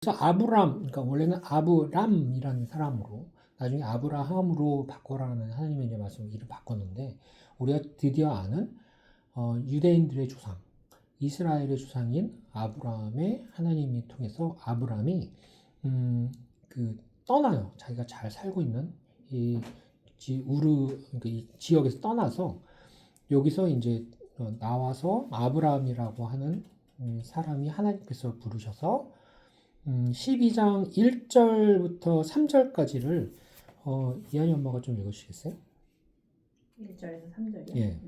그래서 아브람, 그러니까 원래는 아브람이라는 사람으로 나중에 아브라함으로 바꿔라는 하나님의 이제 말씀 이름 바꿨는데 우리가 드디어 아는 유대인들의 조상, 이스라엘의 조상인 아브라함의 하나님이 통해서 아브람이 그 떠나요. 자기가 잘 살고 있는 이 그러니까 이 지역에서 떠나서 여기서 이제 나와서 아브라함이라고 하는 사람이 하나님께서 부르셔서 12장 1절부터 3절까지를 이한이 엄마가 좀 읽어주시겠어요? 1절에서 3절이요? 예.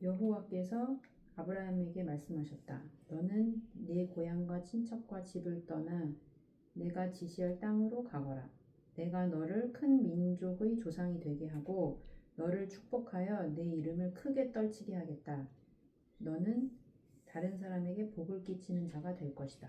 여호와께서 아브라함에게 말씀하셨다. 너는 네 고향과 친척과 집을 떠나 내가 지시할 땅으로 가거라. 내가 너를 큰 민족의 조상이 되게 하고 너를 축복하여 내 이름을 크게 떨치게 하겠다. 너는 다른 사람에게 복을 끼치는 자가 될 것이다.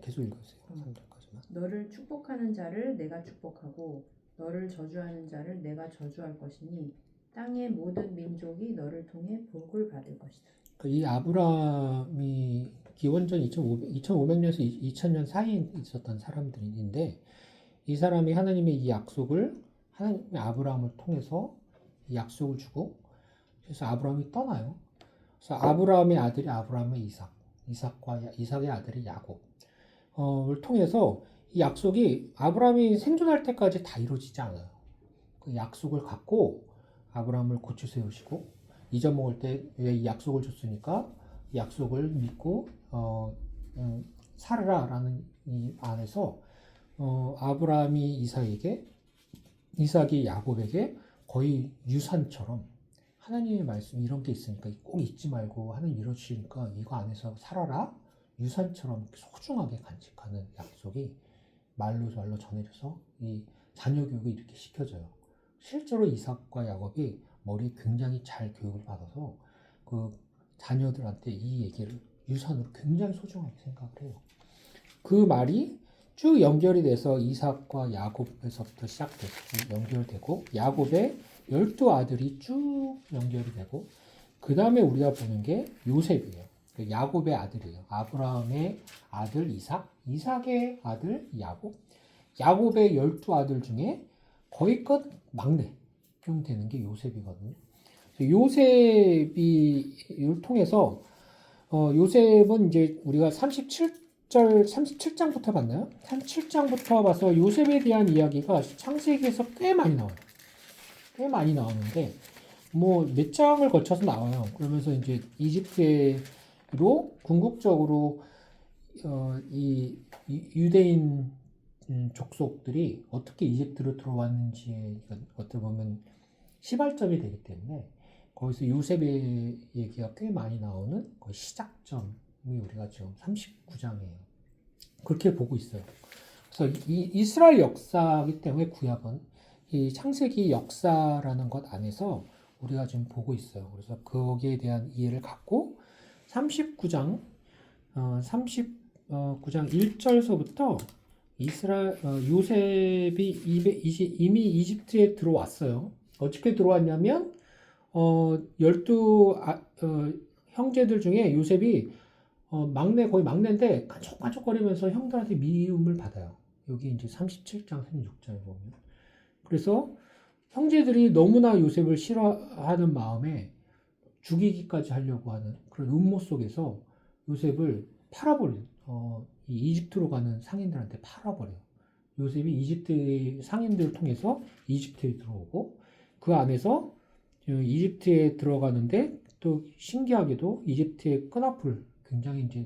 계속 읽으세요. 3절까지만. 너를 축복하는 자를 내가 축복하고 너를 저주하는 자를 내가 저주할 것이니 땅의 모든 민족이 너를 통해 복을 받을 것이다. 이 아브라함이 기원전 2500년에서 2000년 사이에 있었던 사람들인데 이 사람이 하나님의 이 약속을 하나님의 아브라함을 통해서 이 약속을 주고 그래서 아브라함이 떠나요. 그래서 아브라함의 아들이 아브라함의 이삭의 아들이 야곱을 통해서 이 약속이 아브라함이 생존할 때까지 다 이루어지지 않아요. 그 약속을 갖고 아브라함을 고쳐 세우시고 잊어먹을 때 왜 이 약속을 줬으니까 이 약속을 믿고 살아라라는 이 안에서 아브라함이 이삭이 야곱에게 거의 유산처럼 하나님의 말씀 이런 게 있으니까 꼭 잊지 말고 하나님 이루어주시니까 이거 안에서 살아라 유산처럼 소중하게 간직하는 약속이 말로 전해져서 이 자녀 교육을 이렇게 시켜져요. 실제로 이삭과 야곱이 머리에 굉장히 잘 교육을 받아서 그 자녀들한테 이 얘기를 유산으로 굉장히 소중하게 생각을 해요. 그 말이 쭉 연결이 돼서 이삭과 야곱에서부터 시작돼서 연결되고 야곱의 12아들이 쭉 연결이 되고 그 다음에 우리가 보는 게 요셉이에요. 야곱의 아들이에요. 아브라함의 아들 이삭의 아들 야곱, 야곱의 12아들 중에 거의 끝 막내형 되는 게 요셉이거든요. 요셉이 통해서 요셉은 이제 우리가 37장부터 봤나요? 37장부터 봐서 요셉에 대한 이야기가 창세기에서 꽤 많이 나와요. 꽤 많이 나오는데 뭐 몇 장을 거쳐서 나와요. 그러면서 이제 이집트로 궁극적으로 이 유대인 족속들이 어떻게 이집트로 들어왔는지에 어떻게 보면 시발점이 되기 때문에 거기서 요셉의 얘기가 꽤 많이 나오는 거의 시작점이 우리가 지금 39장이에요. 그렇게 보고 있어요. 그래서 이 이스라엘 역사이기 때문에 구약은 이 창세기 역사라는 것 안에서 우리가 지금 보고 있어요. 그래서 거기에 대한 이해를 갖고 39장 1절서부터 요셉이 이미 이집트에 들어왔어요. 어떻게 들어왔냐면 12 형제들 중에 요셉이 거의 막내인데 깐족깐족거리면서 형들한테 미움을 받아요. 여기 이제 37장 36절에 보면. 그래서 형제들이 너무나 요셉을 싫어하는 마음에 죽이기까지 하려고 하는 그런 음모 속에서 요셉을 팔아버려요. 이 이집트로 가는 상인들한테 팔아버려요. 요셉이 이집트 상인들을 통해서 이집트에 들어오고 그 안에서 이집트에 들어가는데 또 신기하게도 이집트의 끈앞을 굉장히 이제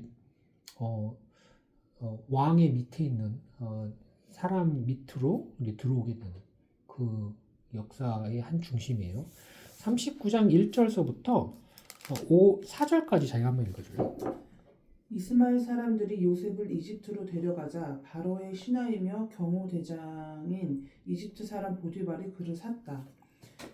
왕의 밑에 있는 사람 밑으로 이제 들어오게 되는 그 역사의 한 중심이에요. 39장 1절서부터 4절까지 자기가 한번 읽어줄래요? 이스마엘 사람들이 요셉을 이집트로 데려가자 바로의 신하이며 경호대장인 이집트 사람 보디발이 그를 샀다.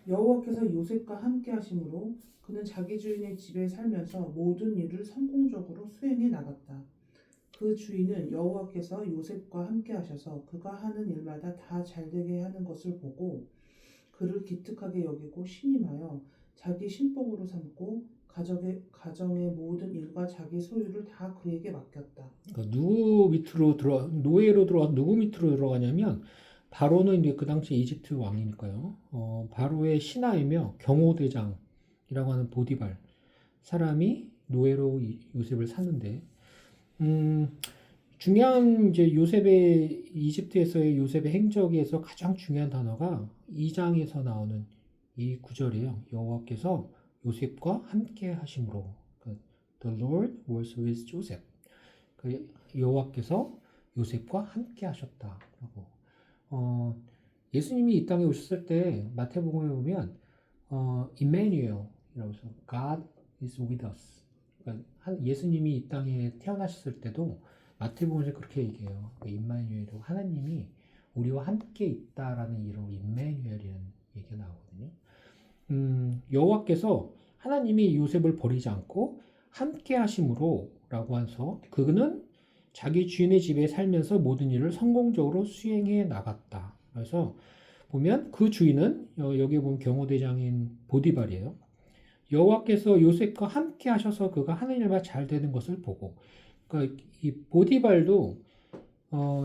여호와께서 요셉과 함께 하심으로 그는 자기 주인의 집에 살면서 모든 일을 성공적으로 수행해 나갔다. 그 주인은 여호와께서 요셉과 함께 하셔서 그가 하는 일마다 다 잘되게 하는 것을 보고 그를 기특하게 여기고 신임하여 자기 신복으로 삼고 가정의 모든 일과 자기 소유를 다 그에게 맡겼다. 그러니까 누구 밑으로 노예로 들어가 누구 밑으로 들어가냐면 바로는 이제 그 당시 이집트 왕이니까요. 바로의 신하이며 경호대장이라고 하는 보디발 사람이 노예로 요셉을 샀는데, 중요한 이제 요셉의 이집트에서의 요셉의 행적에서 가장 중요한 단어가 2장에서 나오는 이 구절이에요. 여호와께서 요셉과 함께 하심으로. The Lord was with Joseph. 여호와께서 요셉과 함께 하셨다라고. 예수님이 이 땅에 오셨을 때 마태복음에 보면 임마누엘이라고 해서 God is with us. 그러니까 예수님이 이 땅에 태어나셨을 때도 마태복음에서 그렇게 얘기해요. 임마누엘이고 하나님이 우리와 함께 있다라는 이름으로 임마누엘이라는 얘기가 나오거든요. 여호와께서 하나님이 요셉을 버리지 않고 함께 하심으로 라고 해서 그는 자기 주인의 집에 살면서 모든 일을 성공적으로 수행해 나갔다. 그래서 보면 그 주인은 여기 보면 경호대장인 보디발이에요. 여호와께서 요셉과 함께 하셔서 그가 하는 일만 잘 되는 것을 보고, 그러니까 이 보디발도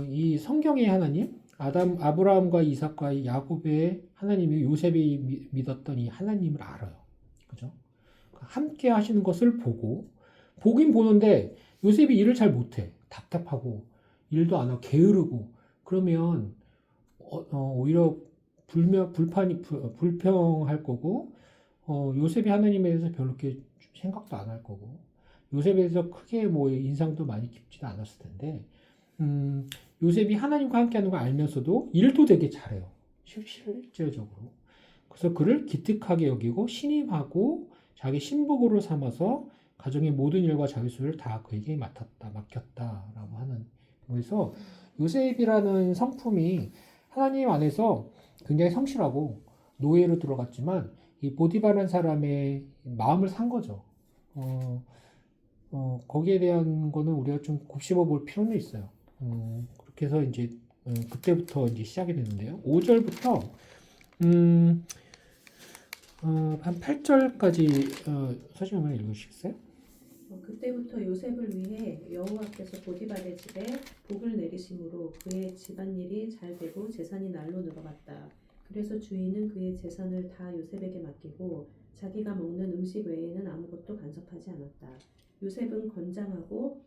이 성경의 하나님, 아브라함과 이삭과 야곱의 하나님이 요셉이 믿었던 이 하나님을 알아요. 그죠? 함께 하시는 것을 보긴 보는데 요셉이 일을 잘 못해. 답답하고 일도 안 하고 게으르고 그러면 오히려 불평할 거고, 요셉이 하나님에 대해서 별로 이렇게 생각도 안 할 거고, 요셉에 대해서 크게 뭐 인상도 많이 깊지도 않았을 텐데, 요셉이 하나님과 함께하는 걸 알면서도 일도 되게 잘해요. 실제적으로. 그래서 그를 기특하게 여기고 신임하고 자기 신복으로 삼아서 가정의 모든 일과 자기 소유를 다 그에게 맡겼다라고 하는. 그래서 요셉이라는 성품이 하나님 안에서 굉장히 성실하고 노예로 들어갔지만 이 보디발한 사람의 마음을 산 거죠. 거기에 대한 거는 우리가 좀 곱씹어 볼 필요는 있어요. 그렇게 해서 이제 그때부터 이제 시작이 되는데요. 5절부터 한 8절까지 서신 한번 읽으시겠어요? 그때부터 요셉을 위해 여호와께서 보디발의 집에 복을 내리심으로 그의 집안일이 잘 되고 재산이 날로 늘어갔다. 그래서 주인은 그의 재산을 다 요셉에게 맡기고 자기가 먹는 음식 외에는 아무것도 간섭하지 않았다. 요셉은 건장하고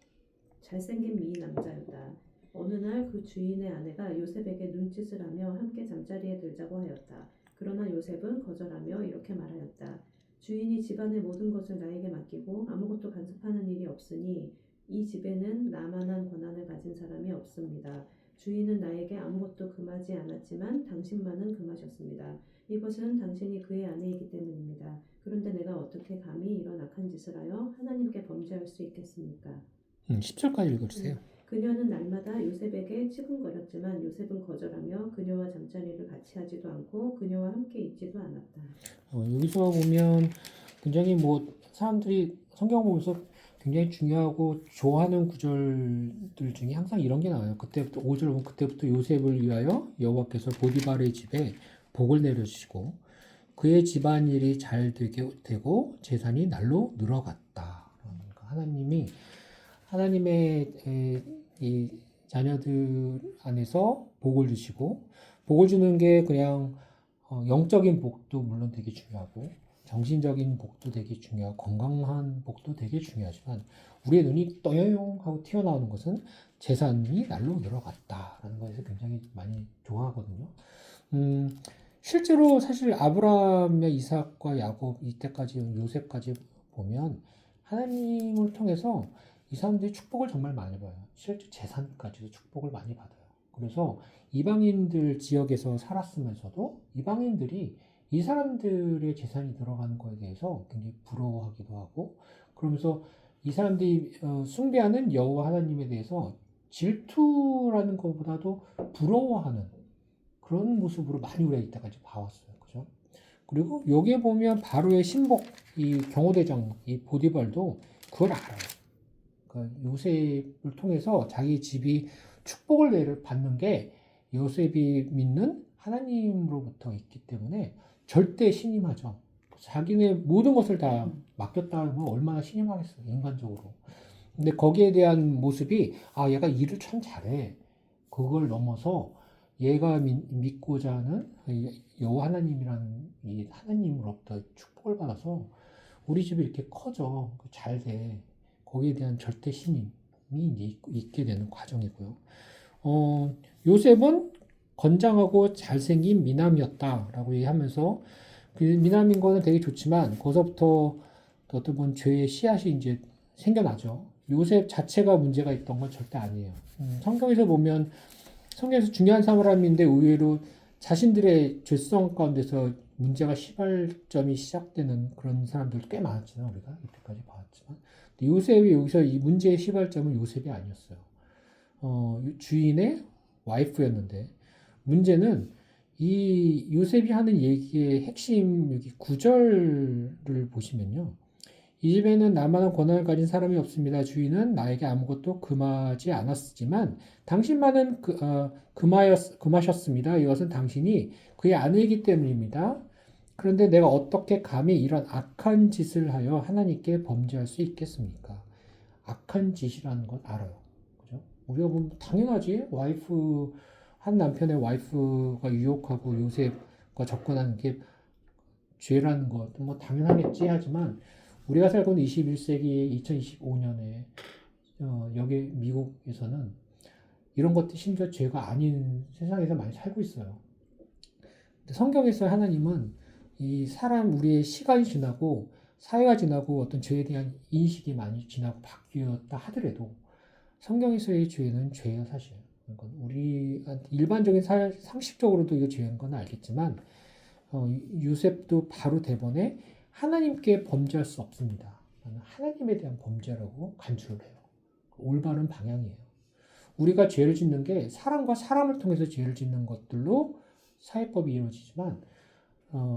잘생긴 미인 남자였다. 어느 날 그 주인의 아내가 요셉에게 눈짓을 하며 함께 잠자리에 들자고 하였다. 그러나 요셉은 거절하며 이렇게 말하였다. 주인이 집안의 모든 것을 나에게 맡기고 아무것도 간섭하는 일이 없으니 이 집에는 나만한 권한을 가진 사람이 없습니다. 주인은 나에게 아무것도 금하지 않았지만 당신만은 금하셨습니다. 이것은 당신이 그의 아내이기 때문입니다. 그런데 내가 어떻게 감히 이런 악한 짓을 하여 하나님께 범죄할 수 있겠습니까? 10절까지 읽어주세요. 그녀는 날마다 요셉에게 치근거렸지만 요셉은 거절하며 그녀와 잠자리를 같이 하지도 않고 그녀와 함께 있지도 않았다. 여기서 보면 굉장히 뭐 사람들이 성경 보면서 굉장히 중요하고 좋아하는 구절들 중에 항상 이런 게 나와요. 그때부터 5절 보면 그때부터 요셉을 위하여 여호와께서 보디발의 집에 복을 내려주시고 그의 집안일이 잘 되고 재산이 날로 늘어갔다. 그러니까 하나님의 이 자녀들 안에서 복을 주시고, 복을 주는 게 그냥 영적인 복도 물론 되게 중요하고 정신적인 복도 되게 중요하고 건강한 복도 되게 중요하지만 우리의 눈이 떠요용 하고 튀어나오는 것은 재산이 날로 늘어갔다라는 것에서 굉장히 많이 좋아하거든요. 실제로 사실 아브라함의 이삭과 야곱 이때까지 요셉까지 보면 하나님을 통해서 이 사람들이 축복을 정말 많이 봐요. 실제 재산까지도 축복을 많이 받아요. 그래서 이방인들 지역에서 살았으면서도 이방인들이 이 사람들의 재산이 들어가는 거에 대해서 굉장히 부러워하기도 하고, 그러면서 이 사람들이 숭배하는 여호와 하나님에 대해서 질투라는 것보다도 부러워하는 그런 모습으로 많이 우리가 이때까지 봐왔어요. 그죠? 그리고 여기에 보면 바로의 신복, 이 경호대장, 이 보디발도 그걸 알아요. 그러니까 요셉을 통해서 자기 집이 축복을 받는 게 요셉이 믿는 하나님으로부터 있기 때문에 절대 신임하죠. 자기네 모든 것을 다 맡겼다는 건 얼마나 신임하겠어요, 인간적으로. 근데 거기에 대한 모습이, 아, 얘가 일을 참 잘해. 그걸 넘어서 얘가 믿고자 하는 여호와 하나님이라는 이 하나님으로부터 축복을 받아서 우리 집이 이렇게 커져, 잘 돼. 거기에 대한 절대 신임이 이제 있게 되는 과정이고요. 요셉은 건장하고 잘생긴 미남이었다라고 얘기하면서 그 미남인 거는 되게 좋지만 거기서부터 어떤 본 죄의 씨앗이 이제 생겨나죠. 요셉 자체가 문제가 있던 건 절대 아니에요. 성경에서 보면 성경에서 중요한 사람인데 의외로 자신들의 죄성 가운데서 문제가 시발점이 시작되는 그런 사람들 꽤 많았잖아요. 우리가 이때까지 봐왔지만 요셉이 여기서 이 문제의 시발점은 요셉이 아니었어요. 주인의 와이프였는데 문제는 이 요셉이 하는 얘기의 핵심 여기 9절을 보시면요. 이 집에는 나만한 권한을 가진 사람이 없습니다. 주인은 나에게 아무것도 금하지 않았지만 당신만은 금하셨습니다. 이것은 당신이 그의 아내이기 때문입니다. 그런데 내가 어떻게 감히 이런 악한 짓을 하여 하나님께 범죄할 수 있겠습니까? 악한 짓이라는 건 알아요. 그죠? 우리가 보면 당연하지. 한 남편의 와이프가 유혹하고 요셉과 접근하는 게 죄라는 것도 뭐 당연하겠지 하지만 우리가 살고 있는 21세기 2025년에 여기 미국에서는 이런 것들이 심지어 죄가 아닌 세상에서 많이 살고 있어요. 근데 성경에서 하나님은 이 사람 우리의 시간이 지나고 사회가 지나고 어떤 죄에 대한 인식이 많이 지나고 바뀌었다 하더라도 성경에서의 죄는 죄예요, 사실. 그러니까 우리 일반적인 상식적으로도 이거 죄인 건 알겠지만 요셉도 바로 대번에 하나님께 범죄할 수 없습니다. 하나님에 대한 범죄라고 간주를 해요. 올바른 방향이에요. 우리가 죄를 짓는 게 사람과 사람을 통해서 죄를 짓는 것들로 사회법이 이루어지지만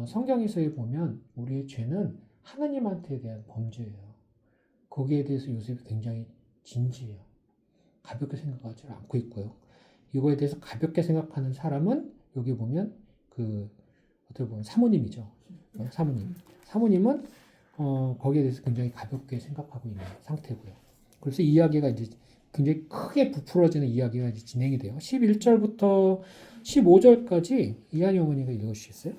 성경에서 보면 우리의 죄는 하나님한테 대한 범죄예요. 거기에 대해서 요셉이 굉장히 진지해요. 가볍게 생각하지 않고 있고요. 이거에 대해서 가볍게 생각하는 사람은 여기 보면 어떻게 보면 사모님이죠. 사모님은 거기에 대해서 굉장히 가볍게 생각하고 있는 상태고요. 그래서 이야기가 이제 굉장히 크게 부풀어지는 이야기가 이제 진행이 돼요. 11절부터 15절까지 이한이 어머니가 읽어주시겠어요?